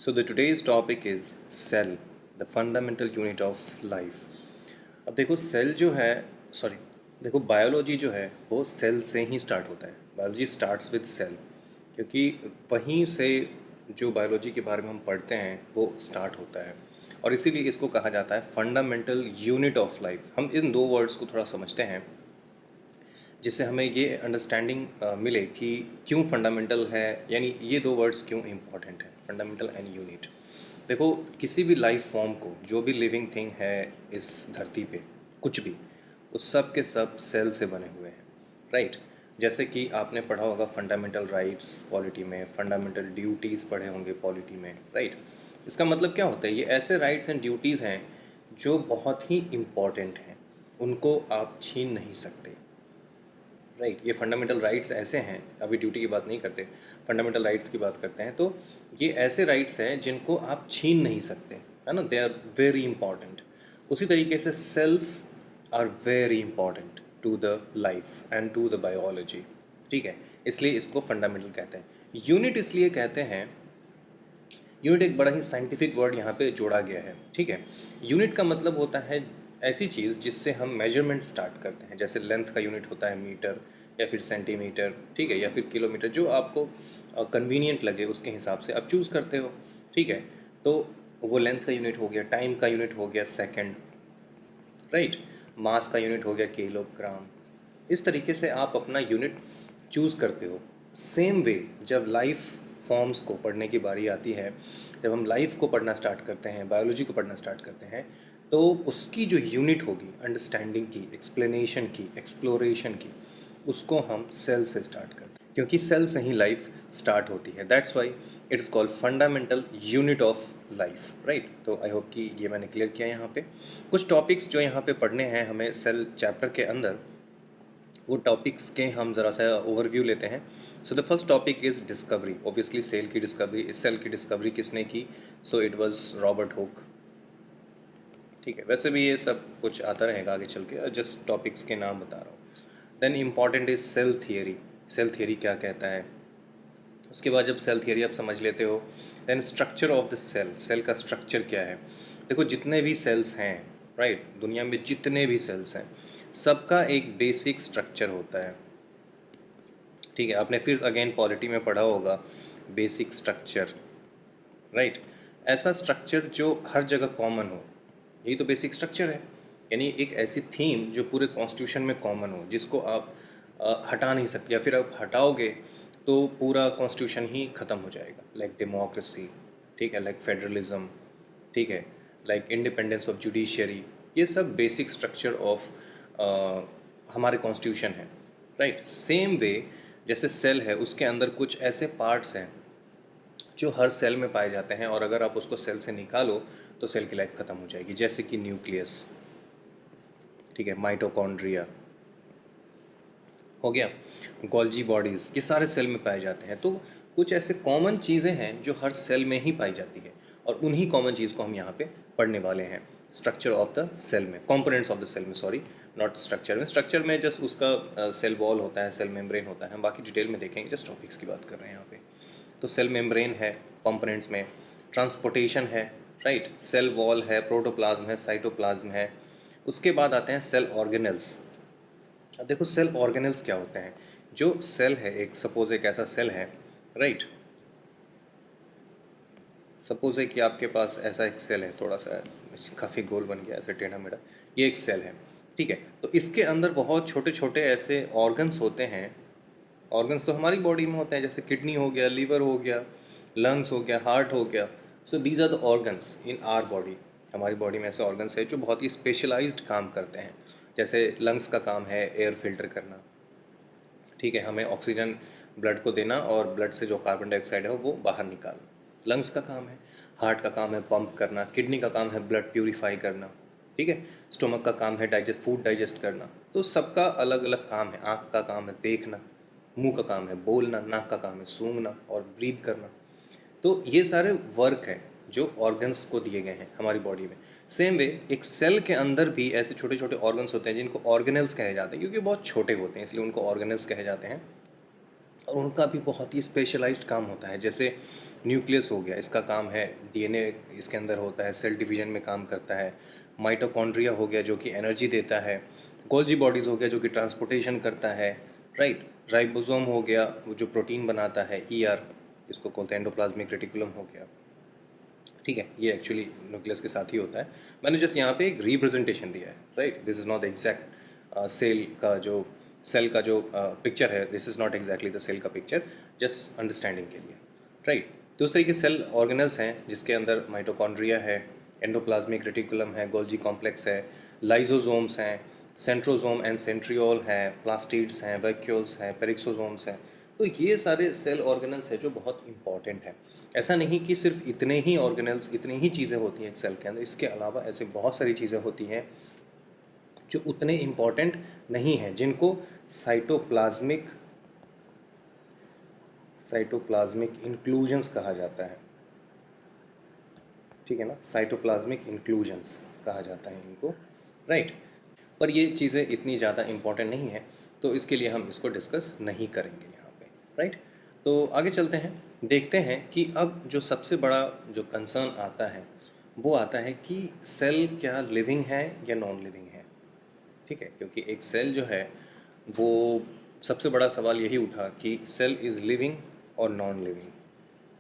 So the today's topic is cell, the fundamental unit of life. अब देखो cell जो है, सॉरी, देखो बायोलॉजी जो है वो सेल से ही स्टार्ट होता है. बायोलॉजी स्टार्ट्स विद सेल, क्योंकि वहीं से जो बायोलॉजी के बारे में हम पढ़ते हैं वो स्टार्ट होता है. और इसीलिए इसको कहा जाता है फंडामेंटल यूनिट ऑफ लाइफ. हम इन दो वर्ड्स को थोड़ा समझते हैं जिससे हमें ये अंडरस्टैंडिंग मिले कि क्यों फंडामेंटल है, यानी ये दो वर्ड्स क्यों इम्पॉर्टेंट है, फंडामेंटल एंड यूनिट. देखो किसी भी लाइफ फॉर्म को, जो भी लिविंग थिंग है इस धरती पे, कुछ भी, उस सब के सब सेल से बने हुए हैं, राइट. जैसे कि आपने पढ़ा होगा फंडामेंटल राइट्स पॉलिटी में, फंडामेंटल ड्यूटीज़ पढ़े होंगे पॉलिटी में, राइट. इसका मतलब क्या होता है, ये ऐसे राइट्स एंड ड्यूटीज़ हैं जो बहुत ही इम्पॉर्टेंट हैं, उनको आप छीन नहीं सकते, राइट. ये फंडामेंटल राइट्स ऐसे हैं, अभी ड्यूटी की बात नहीं करते, फंडामेंटल राइट्स की बात करते हैं. तो ये ऐसे राइट्स हैं जिनको आप छीन नहीं सकते, है ना. They are very important. उसी तरीके से cells are very important to the life and to the biology, ठीक है. इसलिए इसको फंडामेंटल कहते हैं. यूनिट इसलिए कहते हैं, यूनिट एक बड़ा ही साइंटिफिक वर्ड यहाँ पे जोड़ा गया है, ठीक है. यूनिट का मतलब होता है ऐसी चीज़ जिससे हम मेजरमेंट स्टार्ट करते हैं. जैसे लेंथ का यूनिट होता है मीटर या फिर सेंटीमीटर, ठीक है, या फिर किलोमीटर, जो आपको कन्वीनियंट लगे उसके हिसाब से आप चूज़ करते हो, ठीक है. तो वो लेंथ का यूनिट हो गया, टाइम का यूनिट हो गया सेकंड, राइट. मास का यूनिट हो गया किलोग्राम. इस तरीके से आप अपना यूनिट चूज़ करते हो. सेम वे जब लाइफ फॉर्म्स को पढ़ने की बारी आती है, जब हम लाइफ को पढ़ना स्टार्ट करते हैं, बायोलॉजी को पढ़ना स्टार्ट करते हैं, तो उसकी जो यूनिट होगी अंडरस्टैंडिंग की, एक्सप्लेनेशन की, एक्सप्लोरेशन की, उसको हम सेल से स्टार्ट करते हैं, क्योंकि सेल से ही लाइफ स्टार्ट होती है. That's why it's called fundamental unit of life, right. तो आई होप कि ये मैंने क्लियर किया. यहाँ पे कुछ टॉपिक्स जो यहाँ पे पढ़ने हैं हमें सेल चैप्टर के अंदर, वो टॉपिक्स के हम ज़रा सा ओवरव्यू लेते हैं. So the first topic is discovery. Obviously cell की डिस्कवरी, सेल की डिस्कवरी किसने की? So it was Robert Hooke, ठीक है. वैसे भी ये सब कुछ आता रहेगा आगे चल के, जस्ट टॉपिक्स के नाम बता रहा हूँ. Then important is cell theory. Cell theory क्या कहता है. उसके बाद जब सेल थियरी आप समझ लेते हो, then structure of the cell. Cell का स्ट्रक्चर क्या है. देखो जितने भी सेल्स हैं, राइट, दुनिया में जितने भी सेल्स हैं, सबका एक बेसिक स्ट्रक्चर होता है, ठीक है. आपने फिर अगेन पॉलिटी में पढ़ा होगा बेसिक स्ट्रक्चर, राइट. ऐसा स्ट्रक्चर जो हर जगह कॉमन हो, यही तो बेसिक स्ट्रक्चर है. यानी एक ऐसी थीम जो पूरे कॉन्स्टिट्यूशन में कॉमन हो, जिसको आप हटा नहीं सकते, या फिर आप हटाओगे तो पूरा कॉन्स्टिट्यूशन ही ख़त्म हो जाएगा. लाइक डेमोक्रेसी, ठीक है, लाइक फेडरलिज्म, ठीक है, लाइक इंडिपेंडेंस ऑफ जुडिशरी. ये सब बेसिक स्ट्रक्चर ऑफ हमारे कॉन्स्टिट्यूशन है, राइट. सेम वे जैसे सेल है, उसके अंदर कुछ ऐसे पार्ट्स हैं जो हर सेल में पाए जाते हैं, और अगर आप उसको सेल से निकालो तो सेल की लाइफ ख़त्म हो जाएगी. जैसे कि न्यूक्लियस, ठीक है, माइटोकॉन्ड्रिया हो गया, गोल्जी बॉडीज़, ये सारे सेल में पाए जाते हैं. तो कुछ ऐसे कॉमन चीज़ें हैं जो हर सेल में ही पाई जाती है, और उन्हीं कॉमन चीज़ को हम यहाँ पे पढ़ने वाले हैं. स्ट्रक्चर ऑफ द सेल में, कंपोनेंट्स ऑफ द सेल में, सॉरी, नॉट स्ट्रक्चर में. स्ट्रक्चर में जस्ट उसका सेल वॉल होता है, सेल मेम्ब्रेन होता है, हम बाकी डिटेल में देखेंगे, जस्ट टॉपिक्स की बात कर रहे हैं यहाँ पे. तो सेल मेम्ब्रेन है कंपोनेंट्स में, ट्रांसपोर्टेशन है, राइट, सेल वॉल है, प्रोटोप्लाज्म है, साइटोप्लाज्म है. उसके बाद आते हैं सेल ऑर्गेनल्स. अब देखो सेल ऑर्गेनल्स क्या होते हैं. जो सेल है, एक सपोज एक ऐसा सेल है, राइट, सपोज है कि आपके पास ऐसा एक सेल है, थोड़ा सा काफ़ी गोल बन गया ऐसे टेढ़ा मेढ़ा, ये एक सेल है, ठीक है. तो इसके अंदर बहुत छोटे छोटे ऐसे ऑर्गन्स होते हैं. ऑर्गन्स तो हमारी बॉडी में होते हैं, जैसे किडनी हो गया, लीवर हो गया, लंग्स हो गया, हार्ट हो गया. So these are the organs in our body. हमारी बॉडी में ऐसे ऑर्गन्स है जो बहुत ही स्पेशलाइज्ड काम करते हैं. जैसे लंग्स का काम है एयर फिल्टर करना, ठीक है, हमें ऑक्सीजन ब्लड को देना और ब्लड से जो कार्बन डाइऑक्साइड है वो बाहर निकालना, लंग्स का काम है. हार्ट का काम है पंप करना, किडनी का काम है ब्लड प्यूरिफाई करना, ठीक है. स्टोमक का काम है डाइजेस्ट, फूड डाइजेस्ट करना. तो सबका अलग अलग काम है. आँख का काम है देखना, मुंह का काम है बोलना, नाक का काम है सूंघना और ब्रीथ करना. तो ये सारे वर्क हैं जो ऑर्गन्स को दिए गए हैं हमारी बॉडी में. सेम वे एक सेल के अंदर भी ऐसे छोटे छोटे ऑर्गन्स होते हैं जिनको ऑर्गेनल्स कहे जाते हैं, क्योंकि बहुत छोटे होते हैं इसलिए उनको ऑर्गेनल्स कहे जाते हैं. और उनका भी बहुत ही स्पेशलाइज्ड काम होता है। जैसे न्यूक्लियस हो गया, इसका काम है डीएनए इसके अंदर होता है, सेल डिवीजन में काम करता है। माइटोकॉन्ड्रिया हो गया जो कि एनर्जी देता है। गोल्जी बॉडीज़ हो गया जो कि ट्रांसपोर्टेशन करता है, राइट। राइबोसोम हो गया वो जो प्रोटीन बनाता है, ईआर इसको बोलते हैं, एंडोप्लाज्मिक रेटिकुलम हो गया, ठीक है। ये एक्चुअली न्यूक्लियस के साथ ही होता है। मैंने जस्ट यहाँ पे एक रिप्रेजेंटेशन दिया है, right. This is not exact cell का जो पिक्चर है, this is not exactly the cell का पिक्चर, जस्ट अंडरस्टैंडिंग के लिए, राइट। तो उस तरीके सेल ऑर्गेनल्स हैं जिसके अंदर माइटोकॉन्ड्रिया है, एंडोप्लाज्मिक रेटिकुलम है, गोल्जी कॉम्प्लेक्स है, लाइजोसोम्स हैं, सेंट्रोसोम एंड सेंट्रियोल हैं, प्लास्टिड्स हैं, वैक्यूल्स हैं, पेरिक्सोसोम्स हैं। तो ये सारे सेल ऑर्गेनल्स हैं जो बहुत इंपॉर्टेंट हैं। ऐसा नहीं कि सिर्फ इतने ही ऑर्गेनल्स, इतनी ही चीज़ें होती हैं एक सेल के अंदर, इसके अलावा ऐसे बहुत सारी चीज़ें होती हैं जो उतने इम्पॉर्टेंट नहीं हैं, जिनको साइटोप्लाज्मिक साइटोप्लाज्मिक इंक्लूजन्स कहा जाता है, ठीक है ना। साइटोप्लाज्मिक इंक्लूजन्स कहा जाता है इनको, राइट। पर ये चीज़ें इतनी ज़्यादा इम्पॉर्टेंट नहीं है, तो इसके लिए हम इसको डिस्कस नहीं करेंगे यहाँ पे, राइट। तो आगे चलते हैं, देखते हैं कि अब जो सबसे बड़ा जो कंसर्न आता है वो आता है कि सेल क्या लिविंग है या नॉन लिविंग है, ठीक है। क्योंकि एक सेल जो है वो सबसे बड़ा सवाल यही उठा कि सेल इज़ लिविंग और नॉन लिविंग,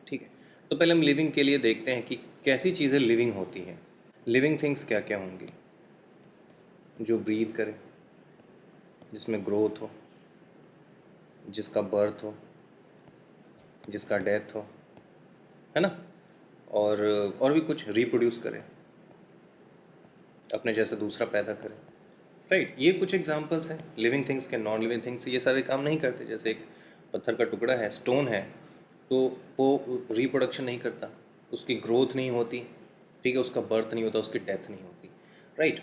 ठीक है। तो पहले हम लिविंग के लिए देखते हैं कि कैसी चीज़ें लिविंग होती हैं। लिविंग थिंग्स क्या क्या होंगी? जो ब्रीथ करे, जिसमें ग्रोथ हो, जिसका बर्थ हो, जिसका डेथ हो, है ना। और भी कुछ रिप्रोड्यूस करे, अपने जैसे दूसरा पैदा करे, राइट। ये कुछ एग्जांपल्स हैं लिविंग थिंग्स के। नॉन लिविंग थिंग्स ये सारे काम नहीं करते। जैसे एक पत्थर का टुकड़ा है, स्टोन है, तो वो रिप्रोडक्शन नहीं करता, उसकी ग्रोथ नहीं होती, ठीक है, उसका बर्थ नहीं होता, उसकी डेथ नहीं होती, राइट।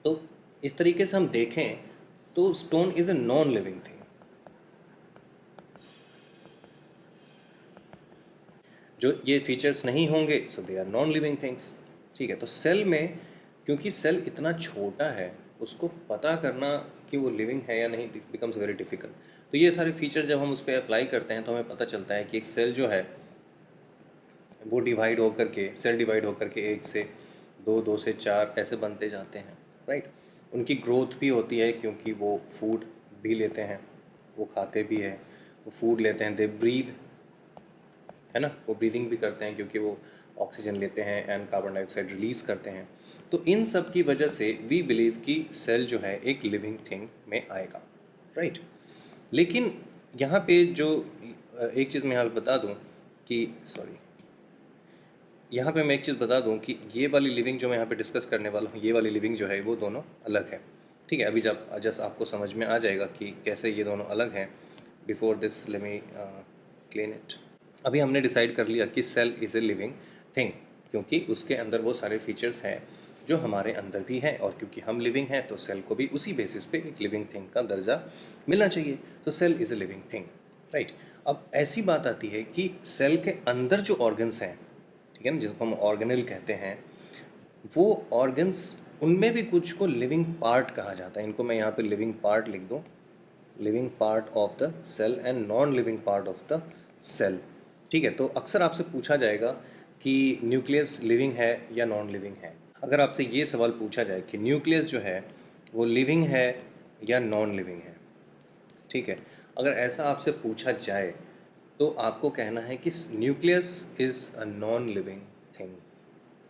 तो इस तरीके से हम देखें तो stone is a non living thing. जो ये फीचर्स नहीं होंगे so they are non living things, ठीक है। तो सेल में, क्योंकि सेल इतना छोटा है, उसको पता करना कि वो लिविंग है या नहीं बिकम्स वेरी डिफिकल्ट। तो ये सारे फीचर्स जब हम उस पर अप्लाई करते हैं तो हमें पता चलता है कि एक सेल जो है वो डिवाइड होकर के, सेल डिवाइड होकर के एक से दो, दो से चार ऐसे बनते जाते हैं, राइट। उनकी ग्रोथ भी होती है क्योंकि वो फूड भी लेते हैं, वो खाते भी हैं, वो फूड लेते हैं, दे ब्रीद, है ना। वो ब्रीदिंग भी करते हैं क्योंकि वो ऑक्सीजन लेते हैं एंड कार्बन डाइऑक्साइड रिलीज़ करते हैं। तो इन सब की वजह से वी बिलीव कि सेल जो है एक लिविंग थिंग में आएगा, राइट। लेकिन यहाँ पे जो एक चीज़ मैं यहाँ पे बता दूँ कि यहाँ पे मैं एक चीज़ बता दूँ कि ये वाली लिविंग जो मैं यहाँ पे डिस्कस करने वाला हूँ, ये वाली लिविंग जो है वो दोनों अलग है, ठीक है। अभी जब जस्ट आपको समझ में आ जाएगा कि कैसे ये दोनों अलग हैं। Before this let me clean it. अभी हमने डिसाइड कर लिया कि cell is a living thing क्योंकि उसके अंदर वो सारे फीचर्स हैं जो हमारे अंदर भी हैं, और क्योंकि हम लिविंग हैं तो सेल को भी उसी बेसिस पे एक लिविंग थिंग का दर्जा मिलना चाहिए। तो cell is a living thing, right. अब ऐसी बात आती है कि सेल के अंदर जो ऑर्गन्स हैं, ठीक है ना, जिसको हम ऑर्गेनल कहते हैं, वो ऑर्गन्स, उनमें भी कुछ को लिविंग पार्ट कहा जाता है। इनको मैं यहाँ पे लिविंग पार्ट लिख दूँ, living part of the cell and non living part of the cell, ठीक है। तो अक्सर आपसे पूछा जाएगा कि न्यूक्लियस लिविंग है या नॉन लिविंग है। अगर आपसे ये सवाल पूछा जाए कि न्यूक्लियस जो है वो लिविंग है या नॉन लिविंग है, ठीक है, अगर ऐसा आपसे पूछा जाए तो आपको कहना है कि nucleus is a non living thing,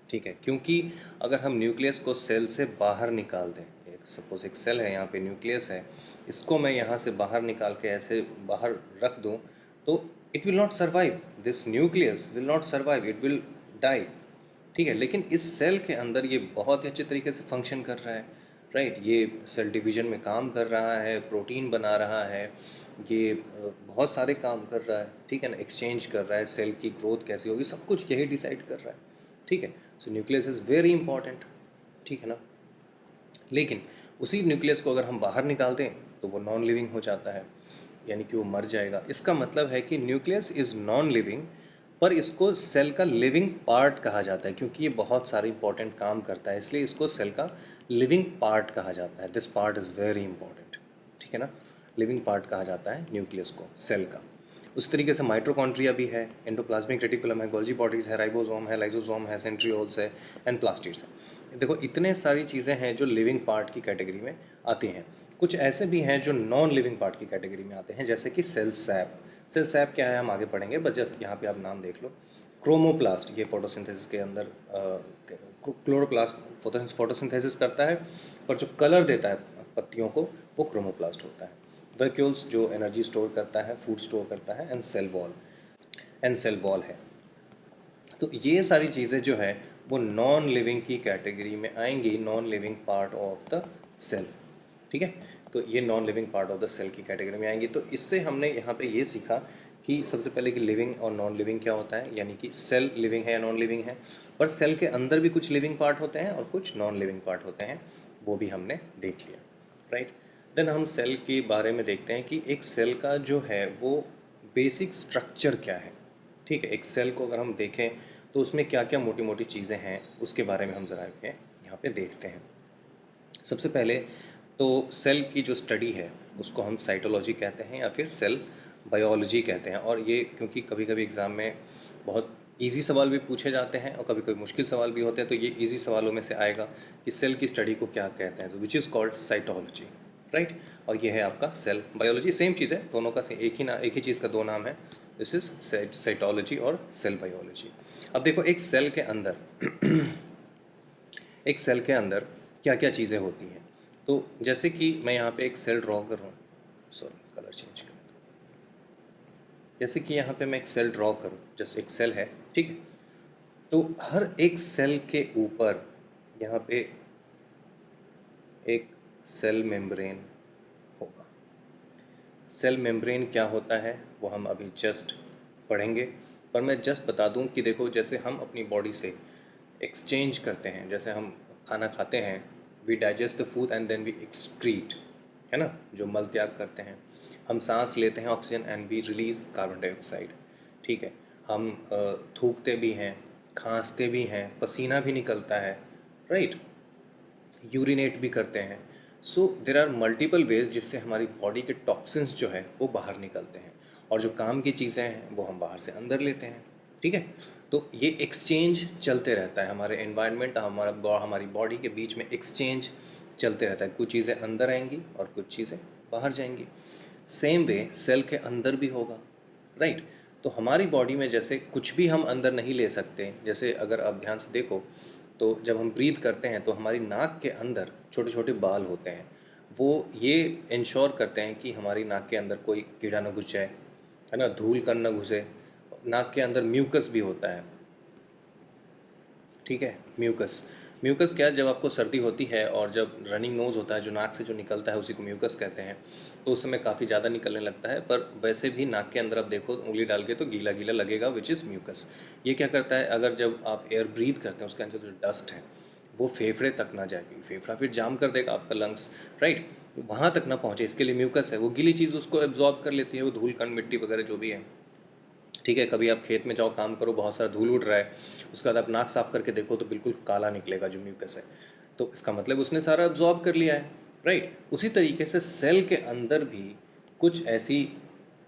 ठीक है। क्योंकि अगर हम न्यूक्लियस को सेल से बाहर निकाल दें, एक सपोज एक सेल है, यहाँ पे न्यूक्लियस है, इसको मैं यहाँ से बाहर निकाल के ऐसे बाहर रख दूँ तो it will not survive, this nucleus will not survive, it will die, ठीक है। लेकिन इस सेल के अंदर ये बहुत ही अच्छे तरीके से फंक्शन कर रहा है, राइट। ये सेल डिवीजन में काम कर रहा है, प्रोटीन बना रहा है, ये बहुत सारे काम कर रहा है, ठीक है ना, एक्सचेंज कर रहा है, सेल की ग्रोथ कैसी होगी सब कुछ यही डिसाइड कर रहा है, ठीक है। सो न्यूक्लियस इज़ वेरी इंपॉर्टेंट, ठीक है ना। लेकिन उसी न्यूक्लियस को अगर हम बाहर निकाल दें तो वो नॉन लिविंग हो जाता है, यानी कि वो मर जाएगा। इसका मतलब है कि न्यूक्लियस इज़ नॉन लिविंग, पर इसको सेल का लिविंग पार्ट कहा जाता है क्योंकि ये बहुत सारे इंपॉर्टेंट काम करता है, इसलिए इसको सेल का लिविंग पार्ट कहा जाता है। This part is very important, ठीक है ना। लिविंग पार्ट कहा जाता है न्यूक्लियस को, सेल का। उस तरीके से माइटोकॉन्ड्रिया भी है, एंडोप्लाज्मिक रेटिकुलम है, गोल्जी बॉडीज़ है, राइबोसोम है, लाइसोसोम है, सेंट्रियोल्स है एंड प्लास्टिड्स है। देखो इतने सारी चीज़ें हैं जो लिविंग पार्ट की कैटेगरी में आती हैं। कुछ ऐसे भी हैं जो नॉन लिविंग पार्ट की कैटेगरी में आते हैं, जैसे कि सेल सैप। सेल सैप क्या है हम आगे पढ़ेंगे, बस जैसे यहाँ पे आप नाम देख लो। क्रोमोप्लास्ट, ये फोटोसिंथेसिस के अंदर क्लोरोप्लास्ट फोटोसिंथेसिस करता है, पर जो कलर देता है पत्तियों को वो क्रोमोप्लास्ट होता है। वैक्यूल्स जो एनर्जी स्टोर करता है, फूड स्टोर करता है, एंड सेल वॉल है। तो ये सारी चीज़ें जो है वो नॉन लिविंग की कैटेगरी में आएंगी, non living part of the cell. ठीक है, तो ये non living part of the cell की कैटेगरी में आएंगी। तो इससे हमने यहाँ पे ये सीखा कि सबसे पहले कि लिविंग और नॉन लिविंग क्या होता है, यानी कि सेल लिविंग है या नॉन लिविंग है, पर सेल के अंदर भी कुछ लिविंग पार्ट होते हैं और कुछ नॉन लिविंग पार्ट होते हैं, वो भी हमने देख लिया। राइट, देन हम सेल के बारे में देखते हैं कि एक सेल का जो है वो बेसिक स्ट्रक्चर क्या है। ठीक है, एक सेल को अगर हम देखें तो उसमें क्या क्या मोटी मोटी चीज़ें हैं उसके बारे में हम ज़रा यहाँ पे देखते हैं। सबसे पहले तो सेल की जो स्टडी है उसको हम साइटोलॉजी कहते हैं या फिर सेल बायोलॉजी कहते हैं। और ये क्योंकि कभी कभी एग्ज़ाम में बहुत इजी सवाल भी पूछे जाते हैं और कभी कभी मुश्किल सवाल भी होते हैं, तो ये इजी सवालों में से आएगा कि सेल की स्टडी को क्या कहते हैं, तो which is called cytology. Right, और ये है आपका सेल बायोलॉजी। सेम चीज़ है, दोनों का एक ही चीज़ का दो नाम है। दिस इज साइटोलॉजी और सेल बायोलॉजी। अब देखो एक सेल के अंदर एक सेल के अंदर क्या क्या चीज़ें होती हैं। तो जैसे कि मैं यहाँ पे एक सेल ड्रॉ कर रहा हूँ, सॉरी कलर चेंज कर, जैसे कि यहाँ पे मैं एक सेल ड्रॉ करूँ, जैसे एक सेल है, ठीक है। तो हर एक सेल के ऊपर यहाँ पे एक सेल मेम्ब्रेन होगा। सेल मेम्ब्रेन क्या होता है वो हम अभी जस्ट पढ़ेंगे, पर मैं जस्ट बता दूं कि देखो जैसे हम अपनी बॉडी से एक्सचेंज करते हैं, जैसे हम खाना खाते हैं, we digest the food and then we excrete, है ना, जो मल त्याग करते हैं। हम सांस लेते हैं oxygen and we release carbon dioxide. ठीक है, हम थूकते भी हैं, खांसते भी हैं, पसीना भी निकलता है, राइट, यूरिनेट भी करते हैं। सो देर आर मल्टीपल वेज जिससे हमारी बॉडी के टॉक्सिन्स जो है वो बाहर निकलते हैं, और जो काम की चीज़ें हैं वो हम बाहर से अंदर लेते हैं। ठीक है, तो ये एक्सचेंज चलते रहता है, हमारे एनवायरनमेंट हमारी बॉडी के बीच में एक्सचेंज चलते रहता है। कुछ चीज़ें अंदर आएंगी और कुछ चीज़ें बाहर जाएंगी। सेम वे सेल के अंदर भी होगा। राइट, तो हमारी बॉडी में जैसे कुछ भी हम अंदर नहीं ले सकते, जैसे अगर आप ध्यान से देखो तो जब हम ब्रीथ करते हैं तो हमारी नाक के अंदर छोटे छोटे बाल होते हैं, वो ये इंश्योर करते हैं कि हमारी नाक के अंदर कोई कीड़ा न घुस जाए, है ना, धूल कण न घुसे। नाक के अंदर म्यूकस भी होता है। ठीक है, म्यूकस, म्यूकस क्या है, जब आपको सर्दी होती है और जब रनिंग नोज़ होता है, जो नाक से जो निकलता है उसी को म्यूकस कहते हैं, तो उस समय काफ़ी ज़्यादा निकलने लगता है। पर वैसे भी नाक के अंदर आप देखो उंगली डाल के तो गीला गीला लगेगा, विच इज़ म्यूकस। ये क्या करता है, अगर जब आप एयर ब्रीथ करते हैं उसके अंदर जो डस्ट है वो फेफड़े तक ना जाएगी, फेफड़ा फिर जाम कर देगा आपका लंग्स, राइट, वहाँ तक ना पहुँचे, इसके लिए म्यूकस है। वो गीली चीज़ उसको एब्जॉर्ब कर लेती है, वो धूल कण मिट्टी वगैरह जो भी है। ठीक है, कभी आप खेत में जाओ काम करो, बहुत सारा धूल उड़ रहा है, उसके बाद आप नाक साफ करके देखो तो बिल्कुल काला निकलेगा जो म्यूकस है, तो इसका मतलब उसने सारा अब्जॉर्ब कर लिया है। राइट, उसी तरीके से सेल के अंदर भी कुछ ऐसी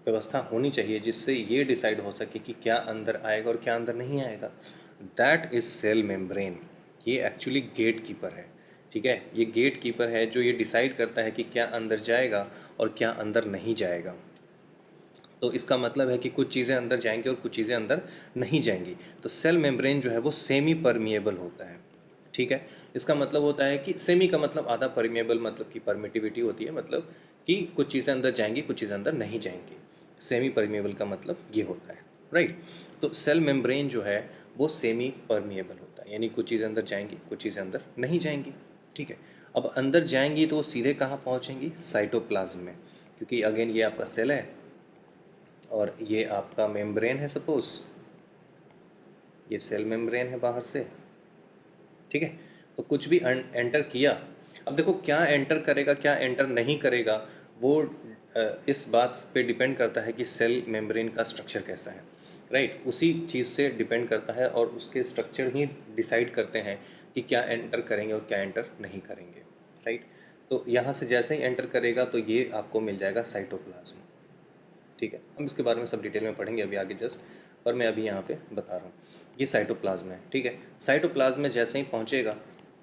व्यवस्था होनी चाहिए जिससे ये डिसाइड हो सके कि क्या अंदर आएगा और क्या अंदर नहीं आएगा। That is cell membrane. ये एक्चुअली गेट कीपर है। ठीक है, ये गेट कीपर है जो ये डिसाइड करता है कि क्या अंदर जाएगा और क्या अंदर नहीं जाएगा। तो इसका मतलब है कि कुछ चीज़ें अंदर जाएंगी और कुछ चीज़ें अंदर नहीं जाएंगी। तो सेल मेम्ब्रेन जो है वो सेमी परमिएबल होता है। ठीक है, इसका मतलब होता है कि सेमी का मतलब आधा, परमिएबल मतलब कि परमिटिविटी होती है, मतलब कि कुछ चीज़ें अंदर जाएंगी कुछ चीज़ें अंदर नहीं जाएंगी। सेमी परमिएबल का मतलब ये होता है। राइट, तो सेल मेम्ब्रेन जो है वो सेमी परमिएबल होता है, यानी कुछ चीज़ें अंदर जाएंगी कुछ चीज़ें अंदर नहीं जाएंगी। ठीक है, अब अंदर जाएंगी तो वो सीधे कहाँ पहुँचेंगी, साइटोप्लाज्म में, क्योंकि अगेन ये आपका सेल है और ये आपका मेम्ब्रेन है। सपोज ये सेल मेम्ब्रेन है बाहर से। ठीक है, तो कुछ भी एंटर किया, अब देखो क्या एंटर करेगा क्या एंटर नहीं करेगा, वो इस बात पे डिपेंड करता है कि सेल मेम्ब्रेन का स्ट्रक्चर कैसा है। राइट, उसी चीज़ से डिपेंड करता है और उसके स्ट्रक्चर ही डिसाइड करते हैं कि क्या एंटर करेंगे और क्या एंटर नहीं करेंगे। राइट, तो यहाँ से जैसे ही एंटर करेगा तो ये आपको मिल जाएगा साइटोप्लाज्म। ठीक है, हम इसके बारे में सब डिटेल में पढ़ेंगे अभी आगे जस्ट, पर मैं अभी यहाँ पे बता रहा हूँ। ये साइटोप्लाज्म है। ठीक है, साइटोप्लाज्म में जैसे ही पहुँचेगा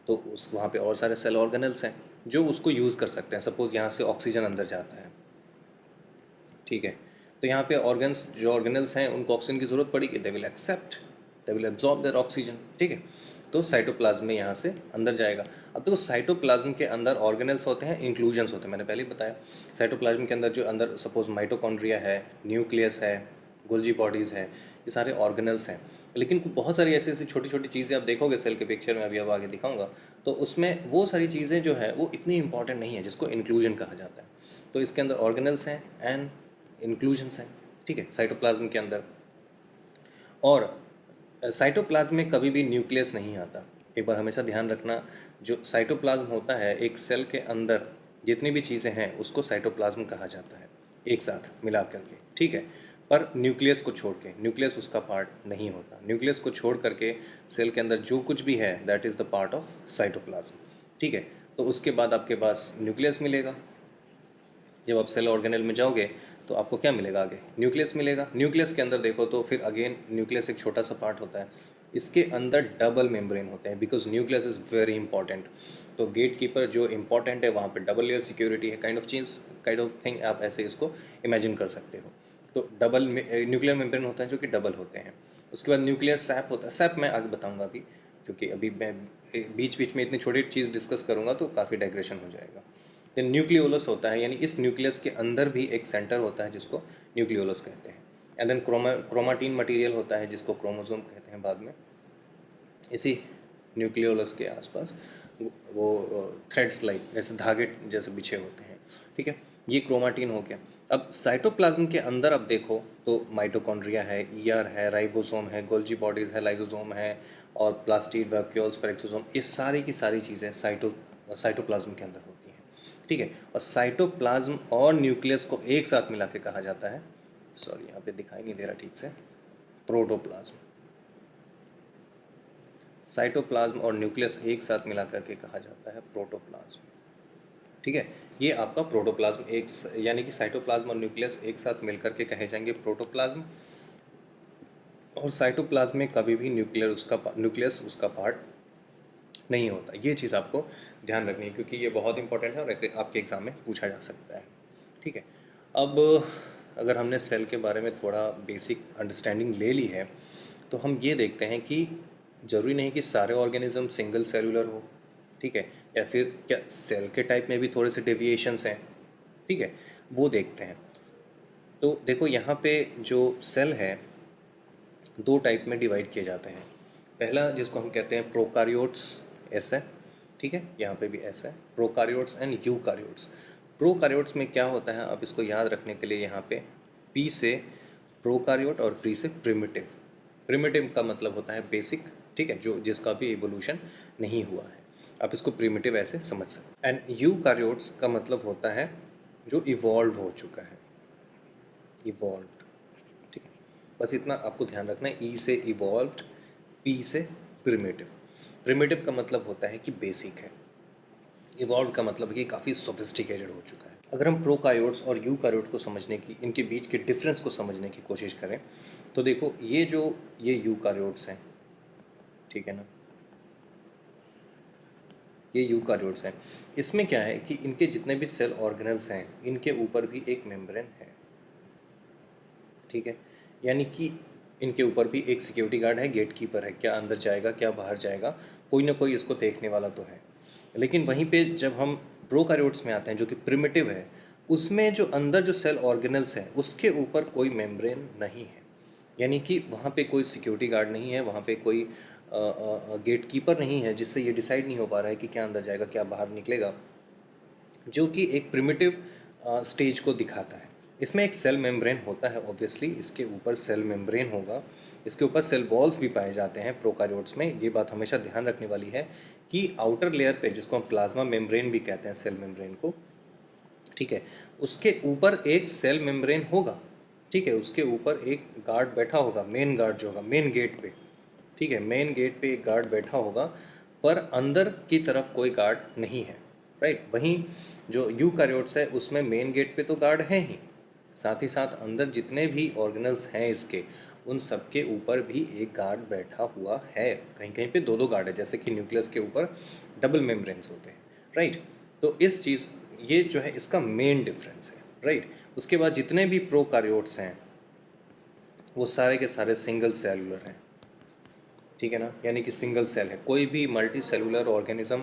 तो उस वहाँ पे और सारे सेल ऑर्गेनल्स हैं जो उसको यूज़ कर सकते हैं। सपोज़ यहाँ से ऑक्सीजन अंदर जाता है, ठीक है, तो यहाँ पे ऑर्गन्स जो ऑर्गेनल्स हैं उनको ऑक्सीजन की ज़रूरत पड़ेगी, they will accept, they will absorb their oxygen. ठीक है, तो साइटोप्लाज्म में यहाँ से अंदर जाएगा। अब देखो साइटोप्लाज्म के अंदर ऑर्गेनल्स होते हैं, इंक्लूजन्स होते हैं, मैंने पहले ही बताया। साइटोप्लाज्म के अंदर जो अंदर सपोज माइटोकॉन्ड्रिया है, न्यूक्लियस है, गोल्जी बॉडीज़ है, ये सारे ऑर्गेनल्स हैं। लेकिन बहुत सारी ऐसी ऐसी छोटी छोटी चीज़ें आप देखोगे सेल के पिक्चर में, अभी अब आगे दिखाऊंगा, तो उसमें वो सारी चीज़ें जो है वो इतनी इंपॉर्टेंट नहीं है जिसको इंक्लूजन कहा जाता है। तो इसके अंदर ऑर्गेनल्स हैं एंड इंक्लूजन्स हैं। ठीक है, साइटोप्लाज्म के अंदर। और साइटोप्लाज्म में कभी भी न्यूक्लियस नहीं आता। एक बार हमेशा ध्यान रखना, जो साइटोप्लाज्म होता है एक सेल के अंदर जितनी भी चीज़ें हैं उसको साइटोप्लाज्म कहा जाता है एक साथ मिला करके। ठीक है, पर न्यूक्लियस को छोड़ के, न्यूक्लियस उसका पार्ट नहीं होता। न्यूक्लियस को छोड़ करके सेल के अंदर जो कुछ भी है that is the part of cytoplasm. ठीक है, तो उसके बाद आपके पास न्यूक्लियस मिलेगा। जब आप सेल ऑर्गेनल में जाओगे तो आपको क्या मिलेगा, आगे न्यूक्लियस मिलेगा। न्यूक्लियस के अंदर देखो तो फिर अगेन न्यूक्लियस एक छोटा सा पार्ट होता है, इसके अंदर डबल मेम्ब्रेन होते हैं, because nucleus is very important. तो गेट कीपर जो इंपॉर्टेंट है वहाँ पे डबल लेयर सिक्योरिटी है, काइंड ऑफ थिंग, आप ऐसे इसको इमेजिन कर सकते हो। तो डबल न्यूक्लियर मेम्ब्रेन होता है जो कि डबल होते हैं। उसके बाद न्यूक्लियर सैप होता है, सैप मैं आगे बताऊँगा अभी, क्योंकि अभी मैं बीच बीच में इतनी छोटी चीज़ डिस्कस करूँगा तो काफ़ी डाइग्रेशन हो जाएगा। देन न्यूक्लियोलस होता है, यानी इस न्यूक्लियस के अंदर भी एक सेंटर होता है जिसको न्यूक्लियोलस कहते हैं। एंड देन क्रोमाटीन मटेरियल होता है जिसको क्रोमोसोम कहते हैं बाद में। इसी न्यूक्लियोलस के आसपास वो थ्रेड्स लाइक जैसे धागे जैसे बिछे होते हैं। ठीक है, ये क्रोमाटीन हो गया। अब साइटोप्लाज्म के अंदर अब देखो तो माइटोकॉन्ड्रिया है, ईआर है, राइबोसोम है, गोल्जी बॉडीज़ है, लाइसोसोम है, और प्लास्टिड, वैक्यूल्स, पेरेक्सोसोम, ये सारी की सारी चीज़ें साइटोप्लाज्म के अंदर होती हैं। ठीक है, और साइटोप्लाज्म और न्यूक्लियस को एक साथ मिला के कहा जाता है, सॉरी यहाँ पे दिखाई नहीं दे रहा ठीक से, प्रोटोप्लाज्म। साइटोप्लाज्म और न्यूक्लियस एक साथ मिला करके कहा जाता है प्रोटोप्लाज्म। ठीक है, ये आपका प्रोटोप्लाज्म यानी कि साइटोप्लाज्म और न्यूक्लियस एक साथ मिलकर के कहे जाएंगे प्रोटोप्लाज्म। और साइटोप्लाज्म में कभी भी न्यूक्लियस उसका पार्ट नहीं होता। ये चीज़ आपको ध्यान रखनी है क्योंकि ये बहुत इंपॉर्टेंट है और आपके एग्ज़ाम में पूछा जा सकता है। ठीक है, अब अगर हमने सेल के बारे में थोड़ा बेसिक अंडरस्टैंडिंग ले ली है तो हम ये देखते हैं कि ज़रूरी नहीं कि सारे ऑर्गेनिज्म सिंगल सेलुलर हो। ठीक है, या फिर क्या सेल के टाइप में भी थोड़े से डेविएशंस हैं। ठीक है, वो देखते हैं। तो देखो यहाँ पे जो सेल है दो टाइप में डिवाइड किए जाते हैं। पहला जिसको हम कहते हैं प्रोकारियोट्स, ऐसा है। ठीक है, यहाँ पे भी ऐसा है, प्रोकारियोट्स एंड यूकारियोट्स। प्रोकारियोट्स में क्या होता है, आप इसको याद रखने के लिए यहाँ पे पी से प्रोकारियोट और प्री से प्रिमिटिव। प्रिमिटिव का मतलब होता है बेसिक। ठीक है, जो जिसका भी इवोल्यूशन नहीं हुआ है, आप इसको प्रिमिटिव ऐसे समझ सकते हैं। एंड यूकारियोट्स का मतलब होता है जो इवॉल्व हो चुका है, इवॉल्व। ठीक है, बस इतना आपको ध्यान रखना है। ई से इवॉल्व्ड, पी से प्रिमिटिव। प्रिमिटिव का मतलब होता है कि बेसिक है, इवॉल्व का मतलब है कि काफ़ी सोफिस्टिकेटेड हो चुका है। अगर हम प्रोकारियोट्स और यूकारियोट को समझने की, इनके बीच के डिफरेंस को समझने की कोशिश करें तो देखो ये यूकारियोट्स हैं, ठीक है ना, ये यूकारियोट्स हैं। इसमें क्या है कि इनके जितने भी सेल ऑर्गेनल्स हैं इनके ऊपर भी एक मेम्ब्रेन है। ठीक है, यानी कि इनके ऊपर भी एक सिक्योरिटी गार्ड है, गेट कीपर है, क्या अंदर जाएगा क्या बाहर जाएगा, कोई ना कोई इसको देखने वाला तो है। लेकिन वहीं पे जब हम प्रोकारियोट्स में आते हैं जो कि प्रिमिटिव है, उसमें जो अंदर जो सेल ऑर्गेनल्स हैं उसके ऊपर कोई मेम्ब्रेन नहीं है। यानी कि वहाँ पे कोई सिक्योरिटी गार्ड नहीं है, वहाँ पे कोई गेट कीपर नहीं है जिससे ये डिसाइड नहीं हो पा रहा है कि क्या अंदर जाएगा क्या बाहर निकलेगा, जो कि एक प्रिमिटिव स्टेज को दिखाता है। इसमें एक सेल मेम्ब्रेन होता है, ऑब्वियसली इसके ऊपर सेल मेम्ब्रेन होगा, इसके ऊपर सेल वॉल्स भी पाए जाते हैं प्रोकारियोट्स में। ये बात हमेशा ध्यान रखने वाली है कि आउटर लेयर पे, जिसको हम प्लाज्मा मेम्ब्रेन भी कहते हैं सेल मेम्ब्रेन को, ठीक है, उसके ऊपर एक सेल मेम्ब्रेन होगा। ठीक है, उसके ऊपर एक गार्ड बैठा होगा, मेन गार्ड जो होगा मेन गेट पे। ठीक है, मेन गेट पे एक गार्ड बैठा होगा, पर अंदर की तरफ कोई गार्ड नहीं है। राइट। वहीं जो यूकैरियोट्स है उसमें मेन गेट पे तो गार्ड है ही, साथ ही साथ अंदर जितने भी ऑर्गेनल्स हैं इसके, उन सब के ऊपर भी एक गार्ड बैठा हुआ है, कहीं कहीं पे दो दो गार्ड है, जैसे कि न्यूक्लियस के ऊपर डबल मेम्ब्रेन्स होते हैं, राइट। तो इस चीज़, ये जो है इसका मेन डिफरेंस है, राइट। उसके बाद जितने भी प्रोकैरियोट्स हैं वो सारे के सारे सिंगल सेलुलर हैं, ठीक है ना, यानी कि सिंगल सेल है, कोई भी मल्टी सेलुलर ऑर्गेनिज्म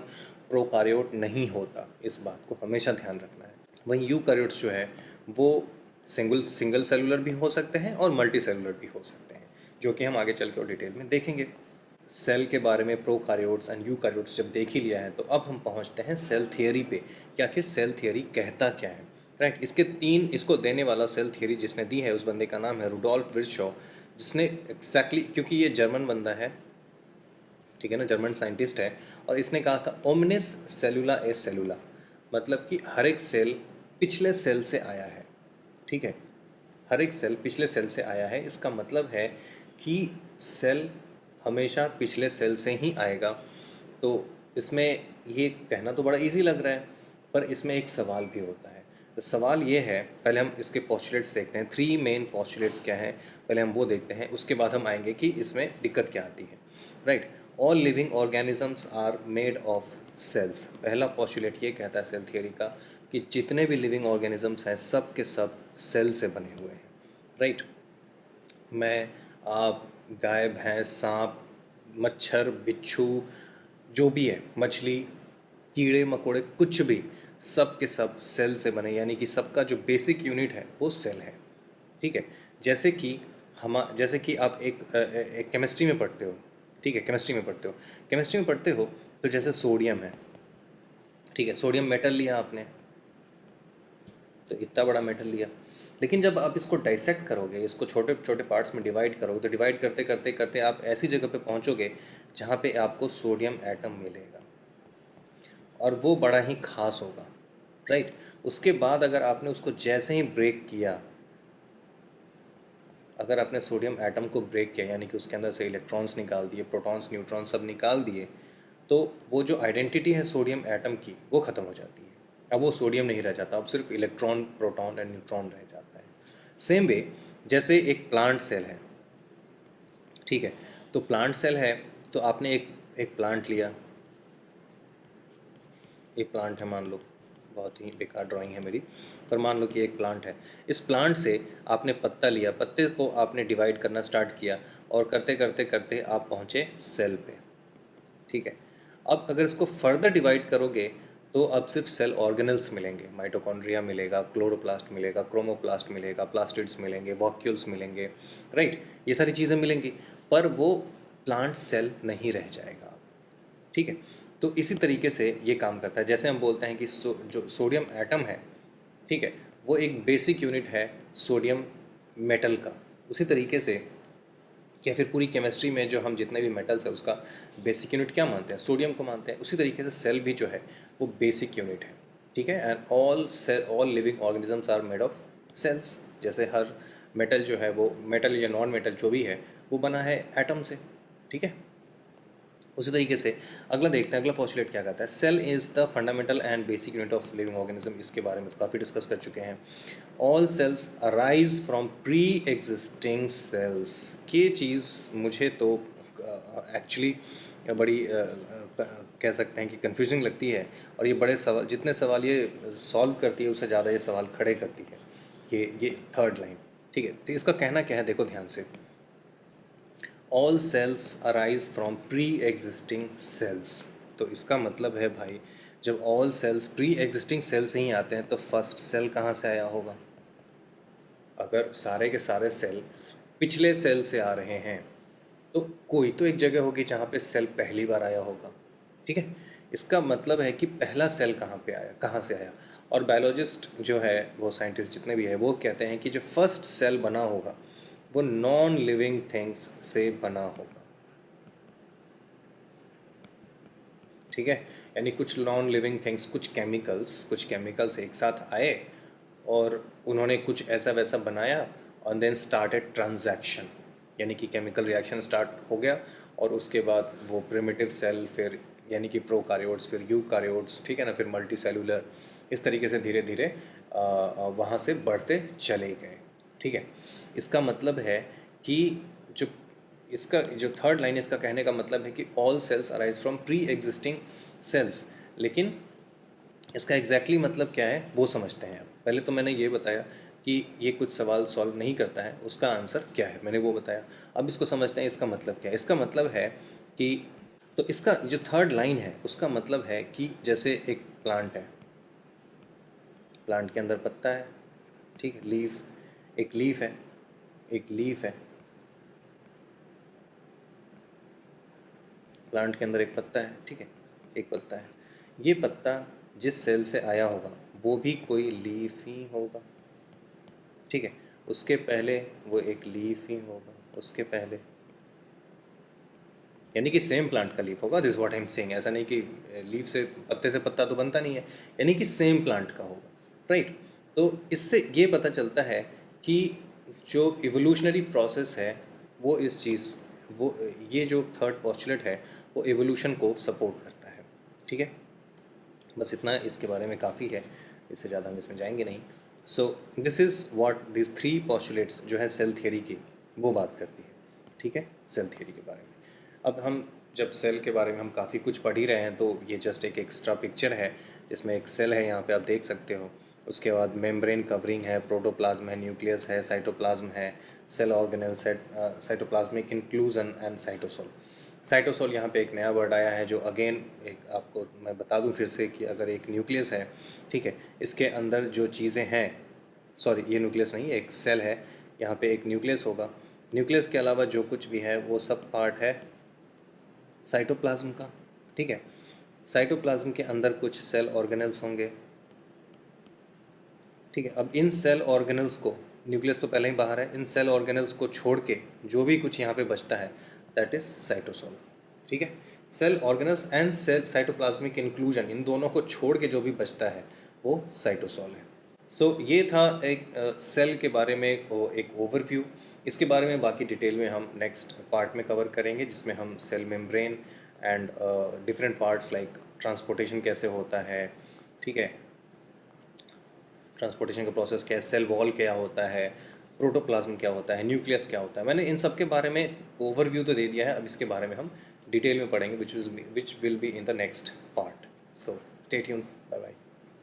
प्रोकैरियोट नहीं होता, इस बात को हमेशा ध्यान रखना है। वहीं यूकैरियोट्स जो है वो सिंगल सेलुलर भी हो सकते हैं और मल्टी सेलुलर भी हो सकते हैं, जो कि हम आगे चल के और डिटेल में देखेंगे। सेल के बारे में प्रोकैरियोट्स एंड यूकैरियोट्स जब देख ही लिया है, तो अब हम पहुंचते हैं सेल थियोरी पे कि आखिर सेल थियोरी कहता क्या है, राइट। इसको देने वाला सेल थियोरी जिसने दी है उस बंदे का नाम है रुडोल्फ विर्शॉ, जिसने एग्जैक्टली क्योंकि ये जर्मन बंदा है, ठीक है ना, जर्मन साइंटिस्ट है, और इसने कहा था ओमनिस सेलुला ए सेलुला, मतलब कि हर एक सेल पिछले सेल से आया है, ठीक है, हर एक सेल पिछले सेल से आया है। इसका मतलब है कि सेल हमेशा पिछले सेल से ही आएगा। तो इसमें ये कहना तो बड़ा इजी लग रहा है, पर इसमें एक सवाल भी होता है। तो सवाल ये है, पहले हम इसके पोस्टुलेट्स देखते हैं, 3 मेन पोस्टुलेट्स क्या हैं, पहले हम वो देखते हैं, उसके बाद हम आएंगे कि इसमें दिक्कत क्या आती है, right. All living organisms are made of cells. पहला पोस्टुलेट ये कहता है सेल थियोरी का कि जितने भी लिविंग ऑर्गेनिजम्स हैं सब के सब सेल से बने हुए हैं, राइट। मैं, आप, गाय, भैंस, सांप, मच्छर, बिच्छू, जो भी है, मछली, कीड़े मकोड़े, कुछ भी, सब के सब सेल से बने, यानी कि सबका जो बेसिक यूनिट है वो सेल है, ठीक है। जैसे कि आप एक केमिस्ट्री में पढ़ते हो, ठीक है, केमिस्ट्री में पढ़ते हो तो जैसे सोडियम है, ठीक है, सोडियम मेटल लिया आपने, तो इतना बड़ा मेटल लिया, लेकिन जब आप इसको डाइसेक्ट करोगे, इसको छोटे छोटे पार्ट्स में डिवाइड करोगे, तो डिवाइड करते करते करते आप ऐसी जगह पे पहुंचोगे जहाँ पे आपको सोडियम एटम मिलेगा, और वो बड़ा ही खास होगा, राइट। उसके बाद अगर आपने उसको जैसे ही ब्रेक किया, अगर आपने सोडियम एटम को ब्रेक किया, यानी कि उसके अंदर से इलेक्ट्रॉन्स निकाल दिए, प्रोटॉन्स, न्यूट्रॉन्स सब निकाल दिए, तो वो जो आइडेंटिटी है सोडियम एटम की वो ख़त्म हो जाती है। अब वो सोडियम नहीं रह जाता, अब सिर्फ इलेक्ट्रॉन, प्रोटॉन एंड न्यूट्रॉन रह जाता है। सेम वे, जैसे एक प्लांट सेल है, ठीक है, तो प्लांट सेल है, तो आपने एक प्लांट लिया, एक प्लांट है मान लो, बहुत ही बेकार ड्राइंग है मेरी, पर मान लो कि एक प्लांट है। इस प्लांट से आपने पत्ता लिया, पत्ते को आपने डिवाइड करना स्टार्ट किया, और करते करते करते आप पहुँचे सेल पे, ठीक है। अब अगर इसको फर्दर डिवाइड करोगे तो अब सिर्फ सेल ऑर्गेनल्स मिलेंगे, माइटोकॉन्ड्रिया मिलेगा, क्लोरोप्लास्ट मिलेगा, क्रोमोप्लास्ट मिलेगा, प्लास्टिड्स मिलेंगे, वॉक्यूल्स मिलेंगे, राइट, ये सारी चीज़ें मिलेंगी, पर वो प्लांट सेल नहीं रह जाएगा, ठीक है। तो इसी तरीके से ये काम करता है, जैसे हम बोलते हैं कि जो सोडियम एटम है, ठीक है, वो एक बेसिक यूनिट है सोडियम मेटल का, उसी तरीके से या फिर पूरी केमिस्ट्री में जो हम जितने भी मेटल्स है उसका बेसिक यूनिट क्या मानते हैं, सोडियम को मानते हैं। उसी तरीके से सेल भी जो है वो बेसिक यूनिट है, ठीक है। And all living organisms are made of cells. जैसे हर मेटल जो है वो, मेटल या नॉन मेटल जो भी है, वो बना है एटम से, ठीक है। उसी तरीके से अगला देखते हैं, अगला पोस्टुलेट क्या कहता है, cell is the fundamental and basic unit of living organism. इसके बारे में तो काफ़ी डिस्कस कर चुके हैं। All cells arise from pre existing cells. ये चीज़ मुझे तो एक्चुअली बड़ी कह सकते हैं कि कंफ्यूजिंग लगती है, और ये बड़े सवाल, जितने सवाल ये सॉल्व करती है उससे ज़्यादा ये सवाल खड़े करती है, कि ये थर्ड लाइन, ठीक है। तो इसका कहना क्या है, देखो ध्यान से, all cells arise from pre existing cells. तो इसका मतलब है भाई, जब all cells pre existing cell से ही आते हैं तो फर्स्ट सेल कहाँ से आया होगा। अगर सारे के सारे सेल पिछले सेल से आ रहे हैं तो कोई तो एक जगह होगी जहाँ पे सेल पहली बार आया होगा, ठीक है। इसका मतलब है कि पहला सेल कहाँ पे आया, कहाँ से आया। और बायोलॉजिस्ट जो है, वो साइंटिस्ट जितने भी है, वो कहते हैं कि जो फर्स्ट सेल बना होगा वो नॉन लिविंग थिंग्स से बना होगा, ठीक है। यानी कुछ नॉन लिविंग थिंग्स, कुछ केमिकल्स एक साथ आए और उन्होंने कुछ ऐसा वैसा बनाया, और देन स्टार्टेड ट्रांजैक्शन, यानी कि केमिकल रिएक्शन स्टार्ट हो गया, और उसके बाद वो प्रिमिटिव सेल फिर यानी कि प्रोकार्योट्स, फिर यूकार्योट्स, ठीक है ना, फिर मल्टी सेलुलर, इस तरीके से धीरे धीरे वहाँ से बढ़ते चले गए, ठीक है। इसका मतलब है कि जो इसका जो थर्ड लाइन इसका कहने का मतलब है कि all cells arise from pre existing cells, लेकिन इसका एग्जैक्टली मतलब क्या है वो समझते हैं। पहले तो मैंने ये बताया कि ये कुछ सवाल सॉल्व नहीं करता है, उसका आंसर क्या है मैंने वो बताया। अब इसको समझते हैं इसका मतलब क्या है। इसका मतलब है कि तो इसका जो थर्ड लाइन है उसका मतलब है कि जैसे एक प्लांट है, प्लांट के अंदर पत्ता है, ठीक है, लीफ, एक लीफ है, एक लीफ है, प्लांट के अंदर एक पत्ता है, ठीक है, एक पत्ता है। ये पत्ता जिस सेल से आया होगा वो भी कोई लीफ ही होगा, ठीक है। उसके पहले वो एक लीफ ही होगा, उसके पहले, यानी कि सेम प्लांट का लीफ होगा। This what I am saying. ऐसा नहीं कि लीफ से, पत्ते से पत्ता तो बनता नहीं है, यानी कि सेम प्लांट का होगा, राइट। तो इससे ये पता चलता है कि जो इवोल्यूशनरी प्रोसेस है वो इस चीज़, वो ये जो थर्ड पोस्टुलेट है वो इवोल्यूशन को सपोर्ट करता है, ठीक है। बस इतना इसके बारे में काफ़ी है, इससे ज़्यादा हम इसमें जाएंगे नहीं। So this is what this three postulates जो है सेल थियरी की वो बात करती है, ठीक है, सेल थियरी के बारे में। अब हम जब सेल के बारे में हम काफ़ी कुछ पढ़ ही रहे हैं तो ये जस्ट एक एक्स्ट्रा पिक्चर है जिसमें एक सेल है, यहाँ पे आप देख सकते हो। उसके बाद मेम्ब्रेन कवरिंग है, प्रोटोप्लाज्म है, न्यूक्लियस है, साइटोप्लाज्म है, cell organelle, cytoplasmic inclusion and cytosol. Cytosol यहाँ पे एक नया वर्ड आया है जो अगेन एक आपको मैं बता दूँ फिर से कि अगर एक न्यूक्लियस है, ठीक है, इसके अंदर जो चीज़ें हैं, सॉरी ये न्यूक्लियस नहीं, एक सेल है, यहाँ पे एक न्यूक्लियस होगा। न्यूक्लियस के अलावा जो कुछ भी है वो सब पार्ट है साइटोप्लाज्म का, ठीक है। साइटोप्लाज्म के अंदर कुछ सेल ऑर्गेनल्स होंगे, ठीक है। अब इन सेल ऑर्गेनल्स को, न्यूक्लियस तो पहले ही बाहर है, इन सेल ऑर्गेनल्स को छोड़ के जो भी कुछ यहाँ पे बचता है दैट इज साइटोसोल, ठीक है। Cell organelles and cell cytoplasmic inclusion, इन दोनों को छोड़ के जो भी बचता है वो साइटोसोल है। सो ये था एक सेल के बारे में वो एक ओवरव्यू। इसके बारे में बाकी डिटेल में हम नेक्स्ट पार्ट में कवर करेंगे, जिसमें हम cell membrane and different parts like transportation कैसे होता है, ठीक है, ट्रांसपोर्टेशन का प्रोसेस क्या है, सेल वॉल क्या होता है, प्रोटोप्लाज्म क्या होता है, न्यूक्लियस क्या होता है, मैंने इन सब के बारे में ओवरव्यू तो दे दिया है। अब इसके बारे में हम डिटेल में पढ़ेंगे which will be in the next part. So stay tuned, bye bye.